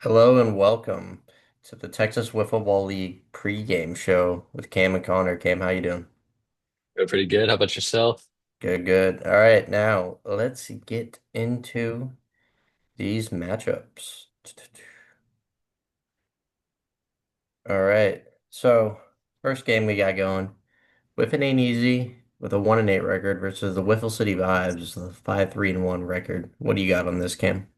Hello and welcome to the Texas Wiffle Ball League pregame show with Cam and Connor. Cam, how you doing? Doing pretty good. How about yourself? Good, good. All right, now let's get into these matchups. All right, so first game we got going. Whiffing ain't easy with a 1-8 record versus the Wiffle City Vibes, the 5-3-1 record. What do you got on this, Cam?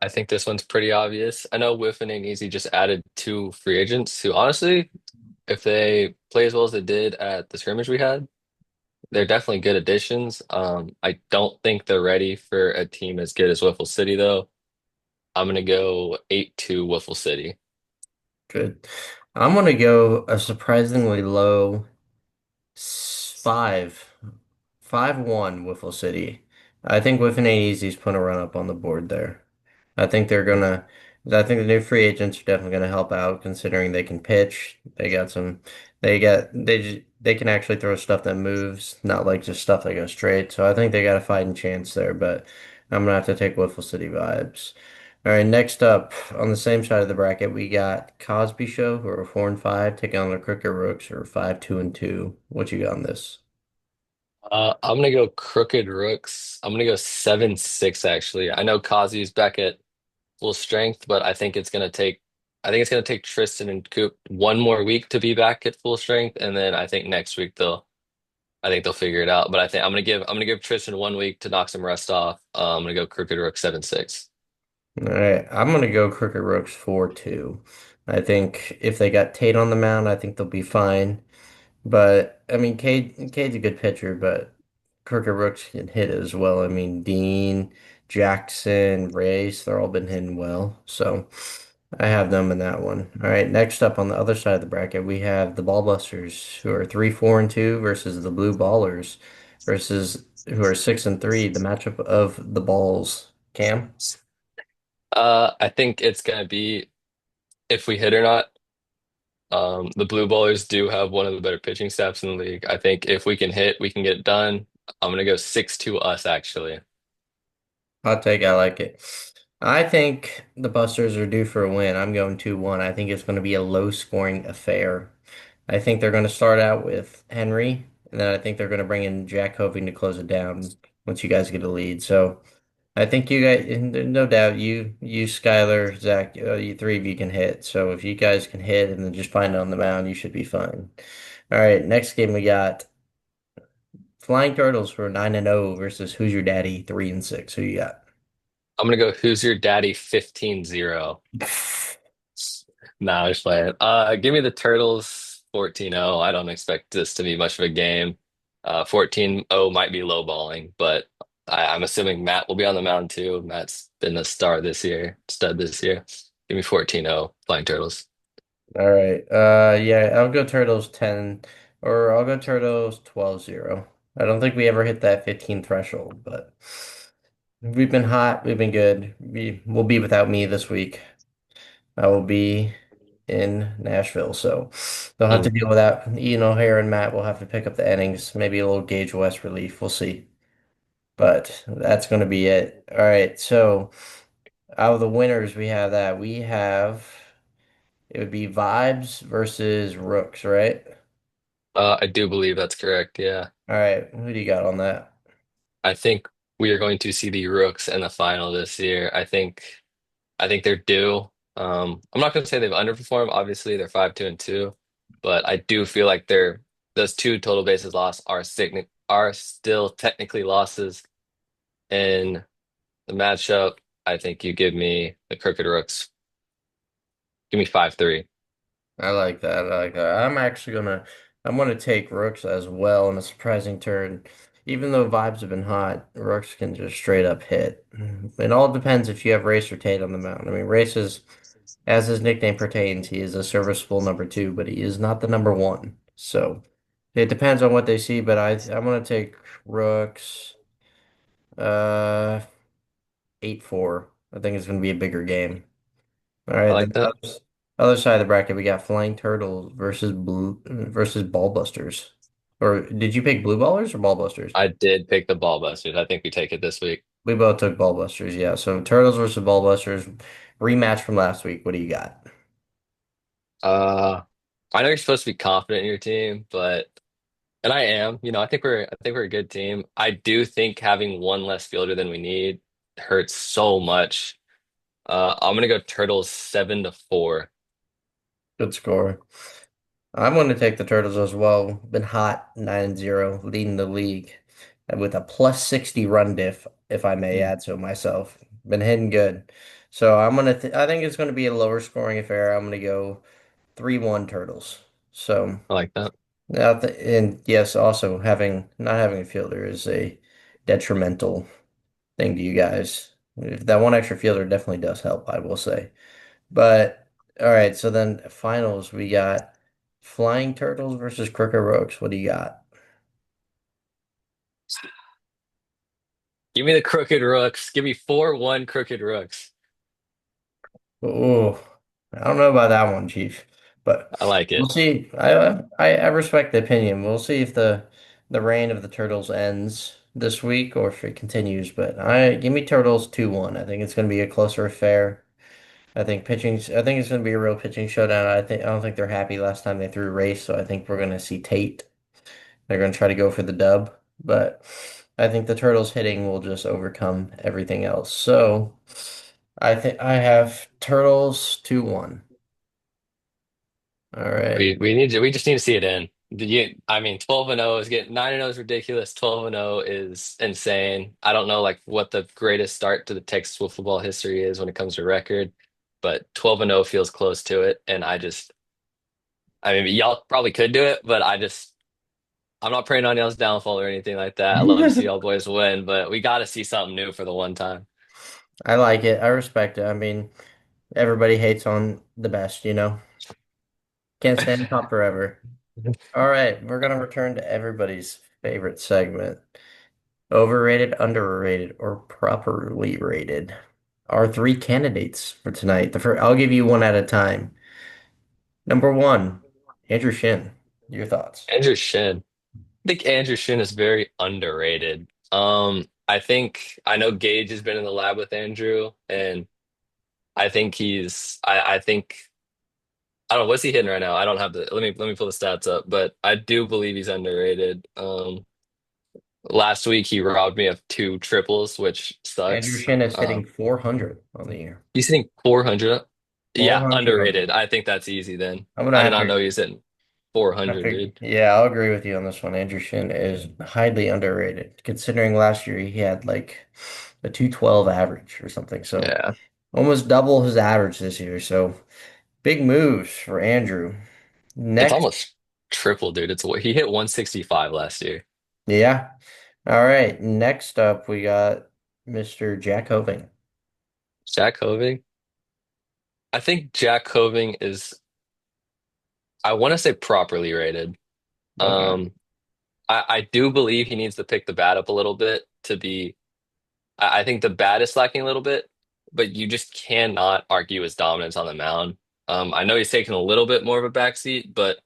I think this one's pretty obvious. I know Whiffen and Easy just added two free agents who, honestly, if they play as well as they did at the scrimmage we had, they're definitely good additions. I don't think they're ready for a team as good as Wiffle City, though. I'm gonna go 8-2 Wiffle City. Good. I'm gonna go a surprisingly low. 5-1 Wiffle City. I think Whiffin ain't easy's putting a run up on the board there. I think they're gonna. I think the new free agents are definitely gonna help out, considering they can pitch. They got some. They can actually throw stuff that moves, not like just stuff that goes straight. So I think they got a fighting chance there. But I'm gonna have to take Wiffle City vibes. All right, next up on the same side of the bracket, we got Cosby Show, who are 4-5, taking on the Crooked Rooks, who are 5-2-2. What you got on this? I'm gonna go Crooked Rooks. I'm gonna go 7-6 actually. I know Kazi's back at full strength, but I think it's gonna take Tristan and Coop one more week to be back at full strength, and then I think next week I think they'll figure it out. But I'm gonna give Tristan one week to knock some rest off. I'm gonna go Crooked Rook 7-6. All right, I'm gonna go Crooked Rooks 4-2. I think if they got Tate on the mound, I think they'll be fine. But I mean, Cade's a good pitcher, but Crooked Rooks can hit as well. I mean, Dean, Jackson, Reyes, they're all been hitting well. So I have them in that one. All right, next up on the other side of the bracket, we have the Ballbusters, who are 3-4-2 versus the Blue Ballers, versus who are 6-3. The matchup of the balls. Cam? I think it's gonna be if we hit or not. The Blue Ballers do have one of the better pitching staffs in the league. I think if we can hit, we can get it done. I'm gonna go 6-2 us actually. Hot take, I like it. I think the Busters are due for a win. I'm going 2-1. I think it's going to be a low scoring affair. I think they're going to start out with Henry, and then I think they're going to bring in Jack Hoving to close it down once you guys get a lead. So I think you guys, no doubt, you, Skylar, Zach, you three of you can hit. So if you guys can hit and then just find it on the mound, you should be fine. All right, next game we got Flying Turtles for 9-0 versus Who's Your Daddy 3-6. Who you got? I'm gonna go Who's Your Daddy 15-0. Nah, I was playing. Give me the Turtles 14-0. I don't expect this to be much of a game. 14-0 might be lowballing, but I'm assuming Matt will be on the mound too. Matt's been a stud this year. Give me 14-0, Flying Turtles. All right. Yeah, I'll go Turtles 10 or I'll go Turtles 12-0. I don't think we ever hit that 15 threshold, but we've been hot, we've been good. We will be without me this week. I will be in Nashville, so they'll have to Mm. deal with that. Ian O'Hare and Matt will have to pick up the innings, maybe a little Gage West relief. We'll see. But that's going to be it. All right. So out of the winners, we have that. We have it would be Vibes versus Rooks, right? I do believe that's correct. Yeah. All right, who do you got on that? I think we are going to see the Rooks in the final this year. I think they're due. I'm not going to say they've underperformed. Obviously, they're 5-2-2, but I do feel like those two total bases lost are still technically losses in the matchup. I think you give me the Crooked Rooks. Give me 5-3. I like that. I like that. I'm gonna take Rooks as well in a surprising turn. Even though vibes have been hot, Rooks can just straight up hit. It all depends if you have Race or Tate on the mound. I mean, Race is, as his nickname pertains, he is a serviceable number two, but he is not the number one. So it depends on what they see, but I'm gonna take Rooks, uh, 8-4. I think it's gonna be a bigger game. All I right, then like that. other side of the bracket, we got Flying Turtles versus Ballbusters. Or did you pick Blue Ballers or Ballbusters? I did pick the Ball Busters. I think we take it this week. We both took Ballbusters, yeah. So Turtles versus Ballbusters. Rematch from last week. What do you got? Uh, I know you're supposed to be confident in your team, but and I am. I think we're a good team. I do think having one less fielder than we need hurts so much. I'm gonna go Turtles 7-4. Good score. I'm going to take the Turtles as well. Been hot 9-0, leading the league with a plus 60 run diff, if I may Hmm, add so myself. Been hitting good. So I think it's going to be a lower scoring affair. I'm going to go 3-1 Turtles. So, I like that. and yes, also having not having a fielder is a detrimental thing to you guys. If that one extra fielder definitely does help, I will say. But all right, so then finals we got Flying Turtles versus Crooked Rokes. What do you got? Give me the Crooked Rooks. Give me 4-1 Crooked Rooks. Oh, I don't know about that one, Chief, but I like we'll it. see. I respect the opinion. We'll see if the reign of the Turtles ends this week or if it continues. But I give me Turtles 2-1. I think it's going to be a closer affair. I think it's going to be a real pitching showdown. I don't think they're happy last time they threw Race, so I think we're going to see Tate. They're going to try to go for the dub, but I think the Turtles hitting will just overcome everything else. So I think I have Turtles 2-1. All right. We just need to see it in. I mean, 12-0 is getting 9-0 is ridiculous. 12-0 is insane. I don't know like what the greatest start to the Texas Wiffle Ball history is when it comes to record, but 12-0 feels close to it. And I mean, y'all probably could do it, but I'm not praying on y'all's downfall or anything like that. I love to see y'all boys win, but we got to see something new for the one time. I like it. I respect it. I mean, everybody hates on the best, you know? Can't stay in top forever. All right. We're going to return to everybody's favorite segment. Overrated, underrated, or properly rated. Our three candidates for tonight. I'll give you one at a time. Number one, Andrew Shin. Your thoughts? Andrew Shin. I think Andrew Shin is very underrated. I know Gage has been in the lab with Andrew, and I think I don't know what's he hitting right now. I don't have the let me pull the stats up, but I do believe he's underrated. Last week he robbed me of two triples, which Andrew sucks. Shin is hitting 400 on the year. He's hitting 400. Yeah, 400 on the underrated. year. I think that's easy then. I'm gonna I did have not to know he's hitting have 400, to, dude. yeah, I'll agree with you on this one. Andrew Shin is highly underrated, considering last year he had like a 212 average or something. So Yeah, almost double his average this year. So big moves for Andrew. it's Next, almost triple, dude. He hit 165 last year. yeah. All right. Next up, we got Mr. Jack Hoving. Jack Hoving. I think Jack Hoving is, I want to say properly rated. Okay. Um, I do believe he needs to pick the bat up a little bit to be. I think the bat is slacking a little bit, but you just cannot argue his dominance on the mound. I know he's taken a little bit more of a backseat, but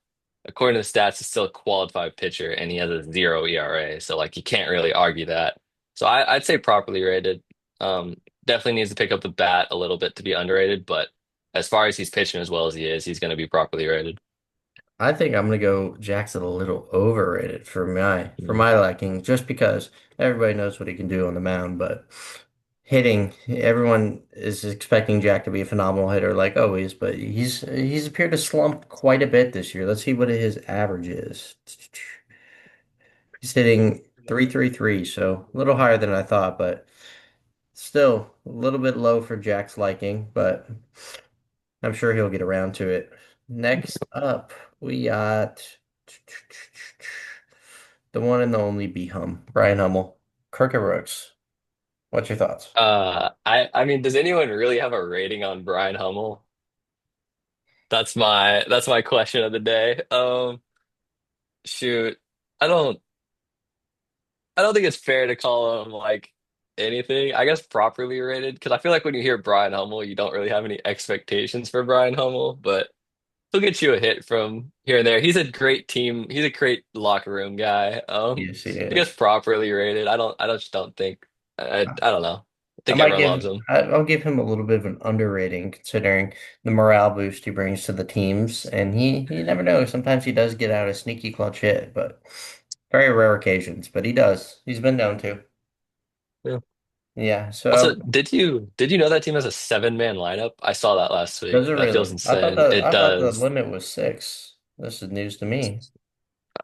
according to the stats, he's still a qualified pitcher and he has a 0 ERA. So like you can't really argue that. So I'd say properly rated. Definitely needs to pick up the bat a little bit to be underrated, but as far as he's pitching as well as he is, he's going to be properly rated. I think I'm gonna go Jackson a little overrated for for Mm. my liking, just because everybody knows what he can do on the mound, but hitting, everyone is expecting Jack to be a phenomenal hitter like always, but he's appeared to slump quite a bit this year. Let's see what his average is. He's hitting 333, so a little higher than I thought, but still a little bit low for Jack's liking, but I'm sure he'll get around to it. Next up, we got the one and the only B Hum, Brian Hummel, Kirk Brooks. What's your thoughts? I mean, does anyone really have a rating on Brian Hummel? That's my question of the day. Shoot, I don't I don't think it's fair to call him like anything. I guess properly rated because I feel like when you hear Brian Hummel, you don't really have any expectations for Brian Hummel, but he'll get you a hit from here and there. He's a great team. He's a great locker room guy. Yes, he I guess is. properly rated. I just don't think. I don't know. I think might everyone give loves him. I'll give him a little bit of an underrating considering the morale boost he brings to the teams, and he never knows. Sometimes he does get out a sneaky clutch hit, but very rare occasions. But he does. He's been known to. Yeah. Yeah. Also, So did you know that team has a 7-man lineup? I saw that last does week. it That feels really? I thought insane. It I thought the does. limit was six. This is news to me.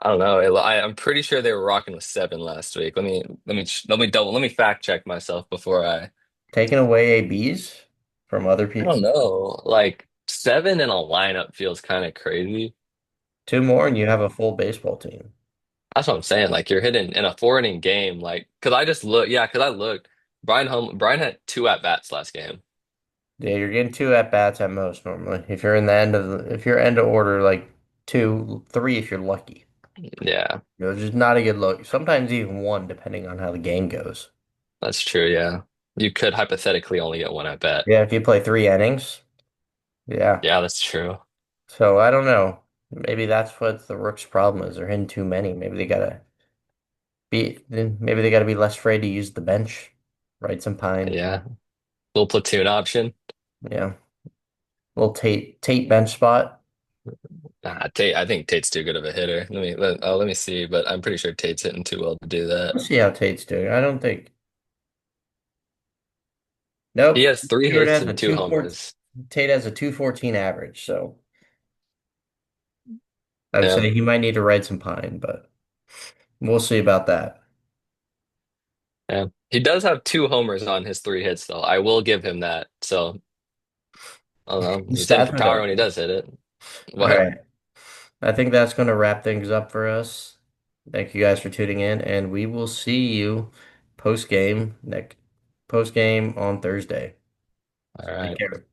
I don't know. I'm pretty sure they were rocking with 7 last week. Let me fact check myself before I. Taking away ABs from other I people. don't know. Like 7 in a lineup feels kind of crazy. Two more, and you have a full baseball team. That's what I'm saying. Like you're hitting in a 4 inning game. Like, cause I just look, yeah, cause I looked. Brian had 2 at bats last game. Yeah, you're getting two at bats at most normally. If you're end of order, like two, three if you're lucky. Yeah, It's just not a good look. Sometimes even one, depending on how the game goes. that's true. Yeah, you could hypothetically only get 1 at bat. Yeah, if you play three innings. Yeah. Yeah, that's true. So I don't know. Maybe that's what the Rook's problem is. They're hitting too many. Maybe they gotta be less afraid to use the bench. Write some pine. Yeah, little platoon option. Yeah. Little Tate bench spot. Nah, I think Tate's too good of a hitter. Let me see, but I'm pretty sure Tate's hitting too well to do that. Let's see how Tate's doing. I don't think. He Nope. has 3 Stewart hits has and a 2 homers. Tate has a 214 average, so I would Yeah, say he might need to ride some pine, but we'll see about that. yeah. He does have 2 homers on his 3 hits, though. I will give him that. So I don't know. The He's hitting stats for are power good. when he does hit it. All What? right. I think that's going to wrap things up for us. Thank you guys for tuning in, and we will see you post game on Thursday. All Take right. care.